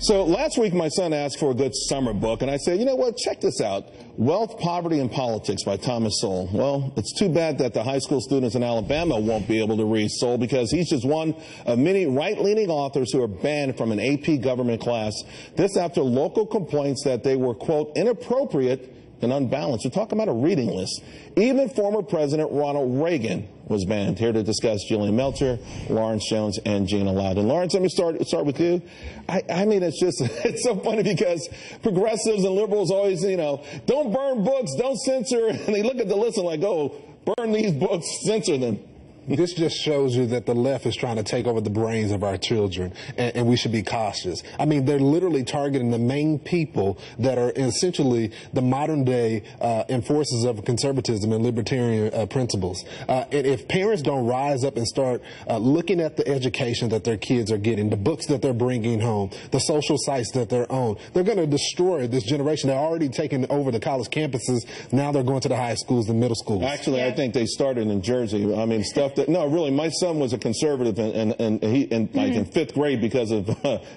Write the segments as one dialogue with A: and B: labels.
A: So last week, my son asked for a good summer book, and I said, you know what, check this out. Wealth, Poverty, and Politics by Thomas Sowell. Well, it's too bad that the high school students in Alabama won't be able to read Sowell because he's just one of many right-leaning authors who are banned from an AP government class. This after local complaints that they were, quote, inappropriate and unbalanced. We're talking about a reading list. Even former President Ronald Reagan was banned. Here to discuss, Jillian Melcher, Lawrence Jones, and Gina Loudon. Lawrence, let me start with you. I mean, it's so funny because progressives and liberals always, don't burn books, don't censor, and they look at the list and like, oh, burn these books, censor them.
B: This just shows you that the left is trying to take over the brains of our children, and we should be cautious. I mean, they're literally targeting the main people that are essentially the modern-day enforcers of conservatism and libertarian principles. And if parents don't rise up and start looking at the education that their kids are getting, the books that they're bringing home, the social sites that they're on, they're going to destroy this generation. They're already taking over the college campuses. Now they're going to the high schools and middle schools.
A: Actually, I think they started in Jersey. I mean, stuff no, really, my son was a conservative in fifth grade because of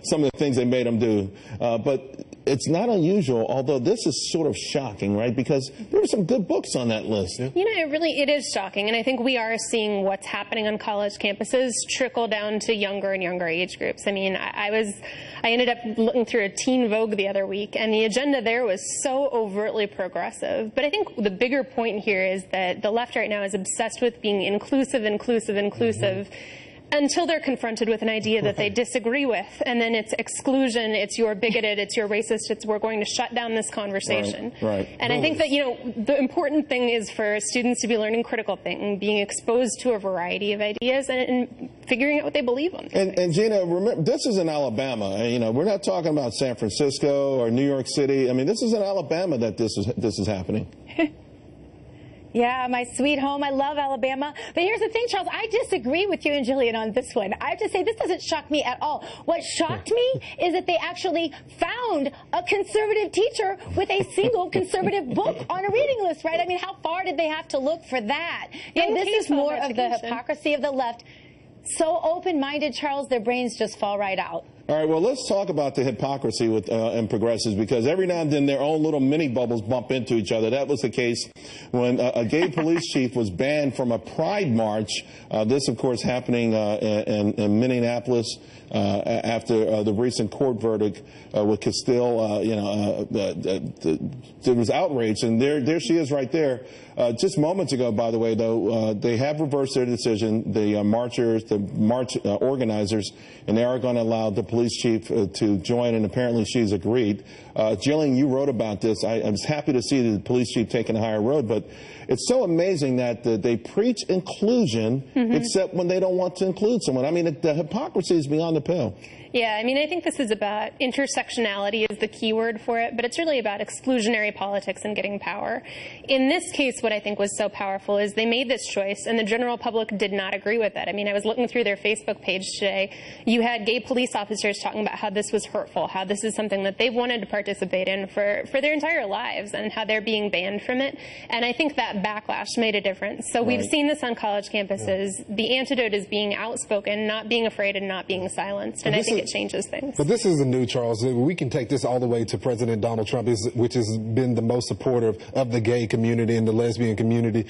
A: some of the things they made him do. But it's not unusual, although this is sort of shocking, right? Because there were some good books on that list.
C: You know, it is shocking. And I think we are seeing what's happening on college campuses trickle down to younger and younger age groups. I mean, I ended up looking through a Teen Vogue the other week, and the agenda there was so overtly progressive. But I think the bigger point here is that the left right now is obsessed with being inclusive, until they're confronted with an idea that they disagree with. And then it's exclusion, it's you're bigoted, it's you're racist, it's we're going to shut down this conversation.
A: Right.
C: And I think that, the important thing is for students to be learning critical thinking, being exposed to a variety of ideas, and figuring out what they believe on.
A: And Gina, remember, this is in Alabama. We're not talking about San Francisco or New York City. I mean, this is in Alabama that this is happening.
D: Yeah, my sweet home. I love Alabama. But here's the thing, Charles. I disagree with you and Jillian on this one. I have to say, this doesn't shock me at all. What shocked me is that they actually found a conservative teacher with a single conservative book on a reading list, right? I mean, how far did they have to look for that? This is more of the hypocrisy of the left. So open-minded, Charles, their brains just fall right out.
A: All right, well, let's talk about the hypocrisy with and progressives, because every now and then their own little mini bubbles bump into each other. That was the case when a gay police chief was banned from a pride march. This, of course, happening in Minneapolis after the recent court verdict with Castile. There was outrage, and there she is right there. Just moments ago, by the way, though, they have reversed their decision, the marchers, the march organizers, and they are going to allow the police chief to join, and apparently she's agreed. Jillian, you wrote about this. I was happy to see the police chief taking a higher road, but it's so amazing that they preach inclusion, except when they don't want to include someone. I mean, the hypocrisy is beyond the pale.
C: Yeah, I mean, I think this is about intersectionality is the key word for it, but it's really about exclusionary politics and getting power. In this case, what I think was so powerful is they made this choice, and the general public did not agree with it. I mean, I was looking through their Facebook page today. You had gay police officers talking about how this was hurtful, how this is something that they've wanted to participate in for their entire lives, and how they're being banned from it. And I think that backlash made a difference. So we've seen this on college campuses. The antidote is being outspoken, not being afraid, and not being silenced. And I think it changes things.
B: But this isn't new, Charles. We can take this all the way to President Donald Trump, which has been the most supportive of the gay community and the lesbian community.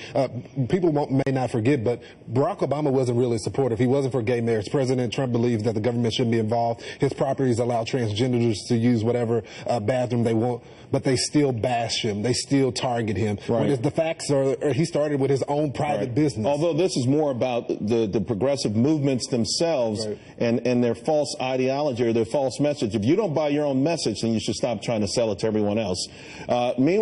B: People may not forget, but Barack Obama wasn't really supportive. He wasn't for gay marriage. President Trump believes that the government shouldn't be involved. His properties allow transgenders to use whatever bathroom they want, but they still bash him. They still target him.
A: Right.
B: When the facts are, he started with his own private business.
A: Although this is more about the progressive movements themselves and their false ideology or their false message. If you don't buy your own message, then you should stop trying to sell it to everyone else. Meanwhile,